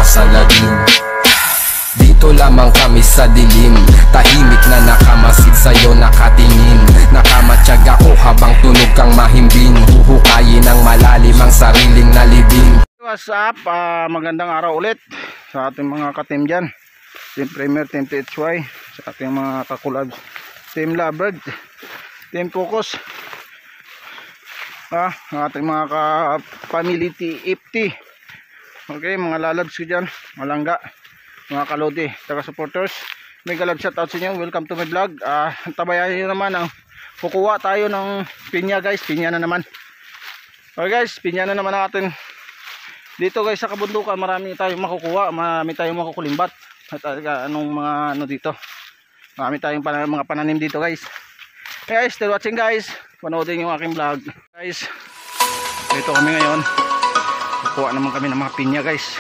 salarin. Dito lamang kami sa dilim, tahimik na nakamasid sa'yo nakatingin. Nakamatsyag ako habang tunog kang mahimbing, huhukayin ng malalim ang sariling nalibing. What's up? Magandang araw ulit sa ating mga ka-team dyan, Team Premier, Team THY, sa ating mga kakulabs, Team Lovebird, Team Focus, ating mga ka-family TFT. Okay, mga lalabs ko dyan, malangga, mga kalodi, taga-supporters, mega love shoutout sa inyo. Welcome to my vlog. Tabayan nyo naman ang kukuha tayo ng pinya guys, pinya na naman. Okay guys, pinya na naman natin. Dito guys sa kabundukan marami tayong makukuha, marami tayong makukulimbat. At anong mga ano dito, marami tayong mga pananim dito guys. Hey guys, still watching guys, panoodin yung aking vlog guys. Dito kami ngayon, kukuha naman kami ng mga pinya guys.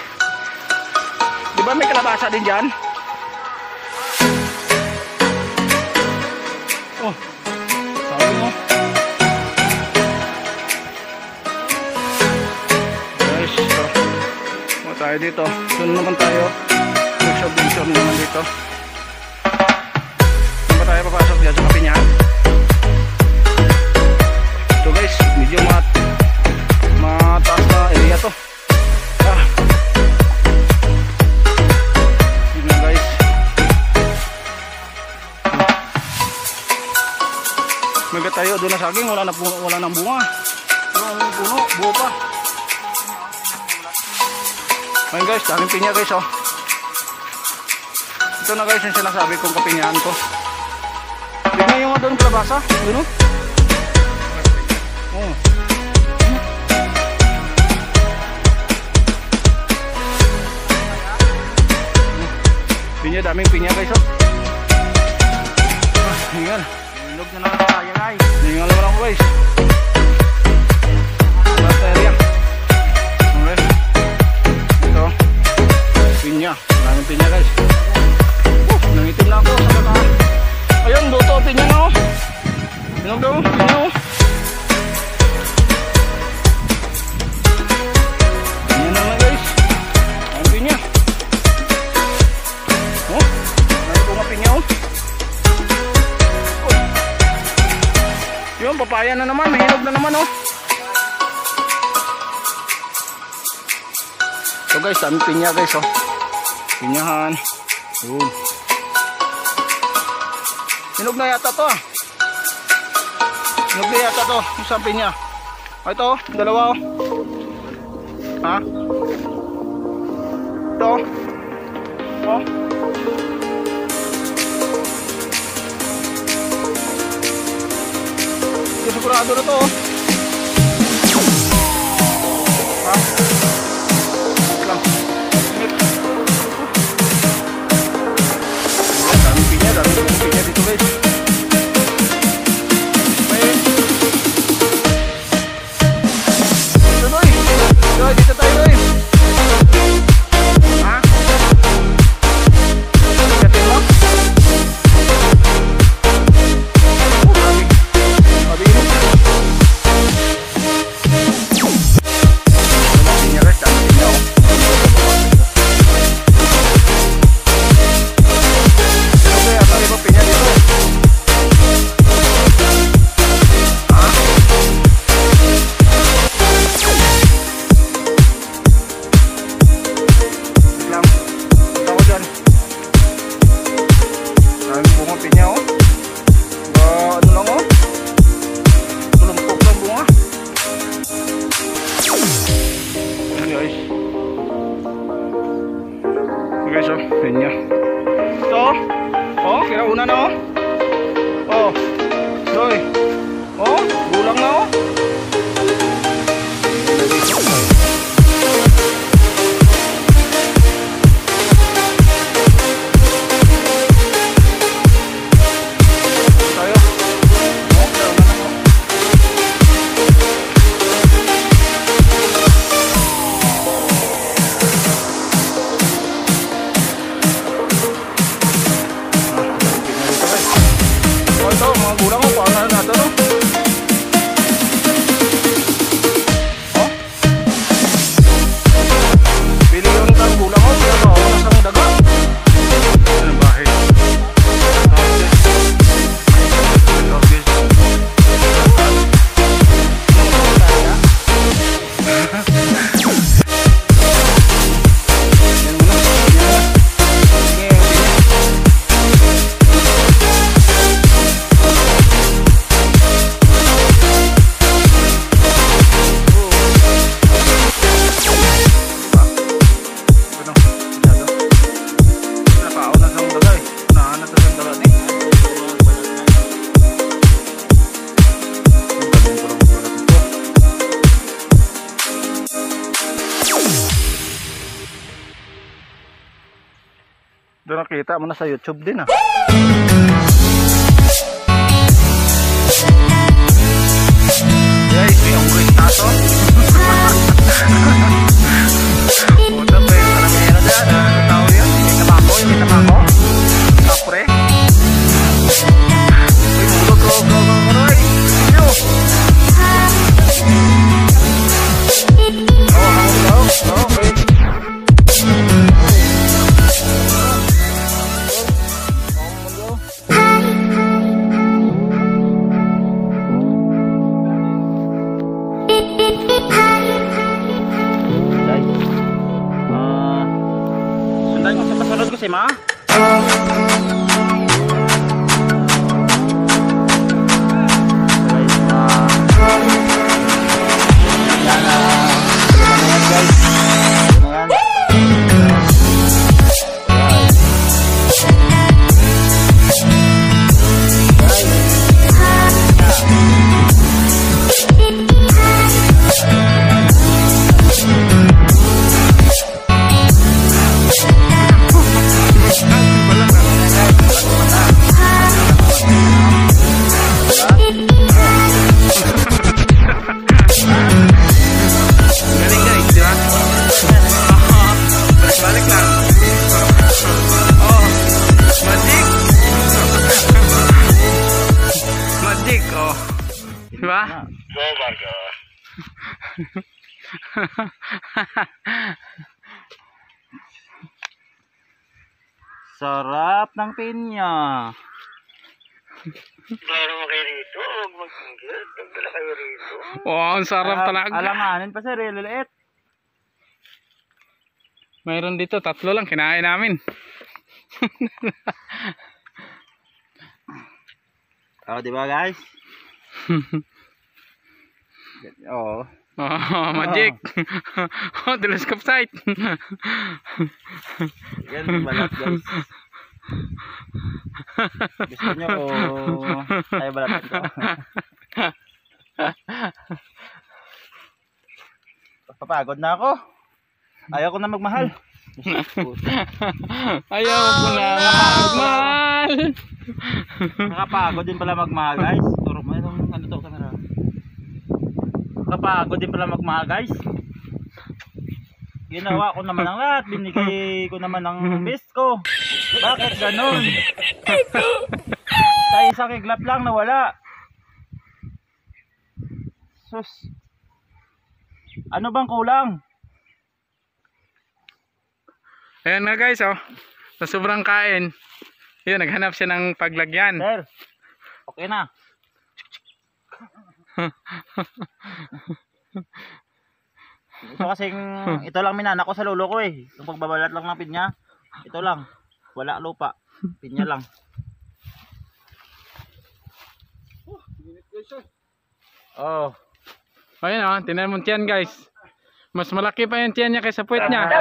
Diba may kalabasa din dyan? Oh, sabi mo guys, so mga tayo dito, doon naman tayo mag-subvention naman dito. Saan ba tayo papasok dyan sa kapinyahan? Ito guys, medyo mataas na area to. Maga tayo doon na saging, wala nang bunga, wala nang puno, buo pa. Ayun guys, daming pinya guys oh. Ito na guys yung sinasabi kong kapinyahan ko. Tignan yung doon kalabasa, yun oh. Oh. Pinya, daming pinya guys oh. Hingal. Hinog na naman tayo guys. Hingal naman ako guys. Last area. Okay. Ito. Pinya. Maraming pinya guys. Nangitim na ako sa mata. Ayun, buto pinya na oh. Hinog daw. Pinya oh. Pinya naman guys. Maraming pinya. Oh. Meron po nga pinya oh. Yung papaya na naman, may hinog na naman oh. So guys, dami pinya guys oh. Pinyahan. Yun. Hinog na yata to ah. Hinog na yata to, isang pinya. Ito, dalawa oh. Ha? Ito. Oh. Sigurado na to oh. Ha? Lang. Daming pinya dito guys. Ito doy. Doy, dito tayo doy. Ha? Gatin mo? Guys oh, pinya. Ito. Oh, kaya una na oh. Oh. Doy. Oh, gulang na oh. Ito, mga gulang ko, paano natin no? Pero nakita mo na sa YouTube din ah. Guys, may unggoy taso. Puta pa yung karamera dyan. Ano tao yan? May tabako, may tabako. Kapre. Uy, mulog, go. Yo! Okay. Sundan ko sa pasunod ko si Ma. Diba? Sarap ng pinya. Meron mo kayo rito. Huwag mag-inggit. Magdala kayo rito. Wow, ang sarap talaga. Alanganin pa sir, liliit. Mayroon dito, 3 lang kinain namin. Oh, di ba guys? Oo. Oh, magic. Oh, telescope sight. Yan, balat guys. Gusto nyo o tayo balatan ko? Papagod na ako. Ayaw ko na magmahal. Ayaw ko na magmahal. Nakapagod din pala magmahal guys. Turo mo itong ano to camera. Nakapagod din pala magmahal guys. Ginawa ko naman ang lahat. Binigay ko naman ang best ko. Bakit ganun? Sa isang kiglap lang nawala. Sus. Ano bang kulang? Ayan na guys, oh. Sa sobrang kain, yun, naghanap siya ng paglagyan. Sir, okay na. Ito kasing, ito lang minana ko sa lolo ko eh. Yung pagbabalat lang ng pinya. Ito lang. Wala lupa. Pinya lang. Oh. Ayan, oh. Tinan mo tiyan guys. Mas malaki pa yung tiyan niya kaysa puwet niya.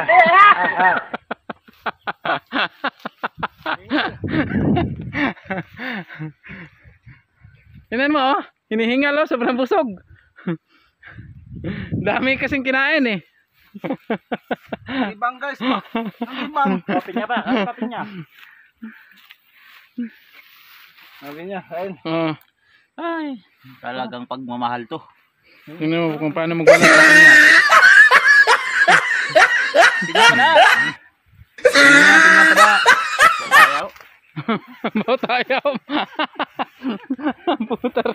Tinan mo, oh. Hinihingal, oh. Sobrang busog. Dami kasing kinain eh. Ibang guys. Ibang. Kapin niya pa. Kapin niya. Kapin niya. Ayun. Oh. Ay. Talagang pagmamahal to. Tingnan mo kung paano magbalat sa kanya. Tingnan na. Tingnan pa ba? Ayaw. Ba't ayaw? Putar.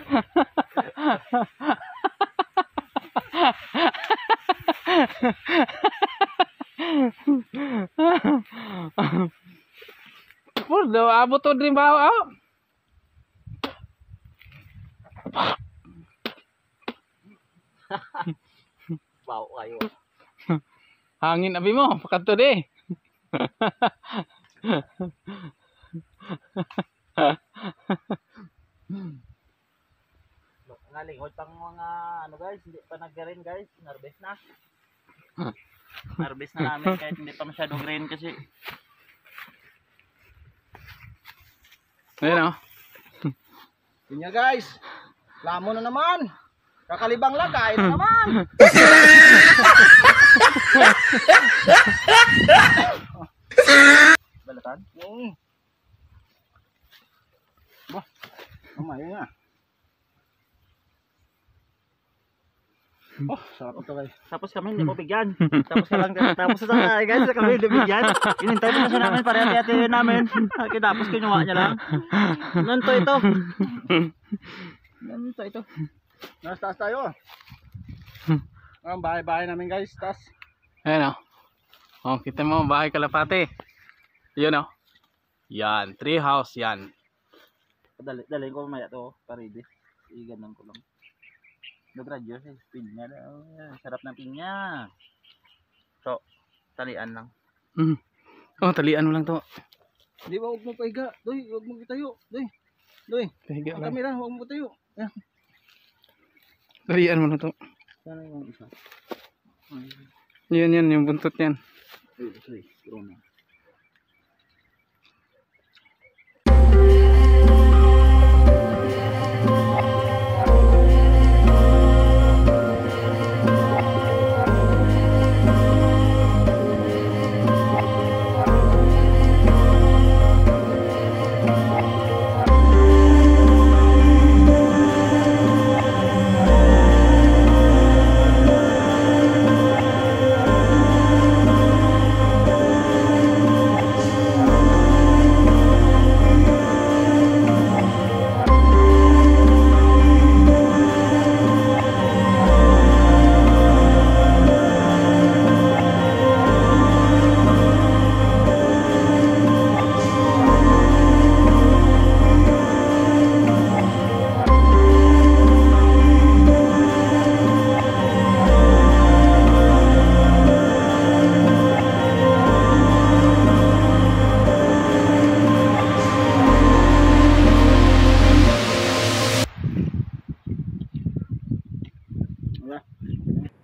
Puro, abot to din ba? Oh. Wow, kayo. Hangin abi mo, pakanto di. Nalingod pang mga ano guys, hindi pa nag-green guys, harvest na. Harvest na namin kahit hindi pa masyado green kasi. Ayun, oh. Yun nga guys, lamo na naman. Kakalibang lang, kain na naman. Balatan Butan? Oo. Bah, mamaya nga. Oh, sarap ito guys. Tapos kami hindi mo bigyan. Tapos na lang tapos na guys kami hindi bigyan. Inintay mo na siya namin para hati-hati namin. Tapos kinuha niya lang. Nanto ito. Nanto ito. Nasa taas tayo. Ang bahay-bahay namin guys, taas. Ayan o. Oh, kita mo, bahay kalapate. Yun o. Yan, tree house yan. Dalhin ko mamaya to para ready. Iganon ko lang. Nagradyo sa pinya daw. Sarap ng pinya. So, talian lang. Oh, talian mo lang to. Di ba huwag mo pahiga? Doy, huwag mo itayo. Doy. Pahiga Ang lang. kamera, huwag mo tayo. Yan. Talian mo lang to. Sana yung isa. Yan, yung buntot yan. Sorry, corona.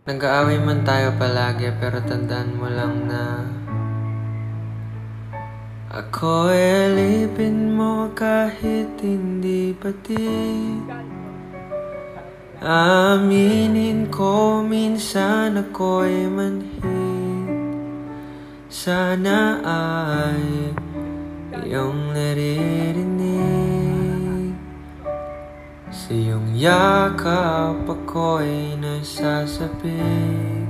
Nag-aaway man tayo palagi pero tandaan mo lang na ako'y alipin mo kahit hindi pati. Aminin ko minsan ako'y manhid. Sana ay iyong naririnig. Sa iyong yakap ako'y nasasabik.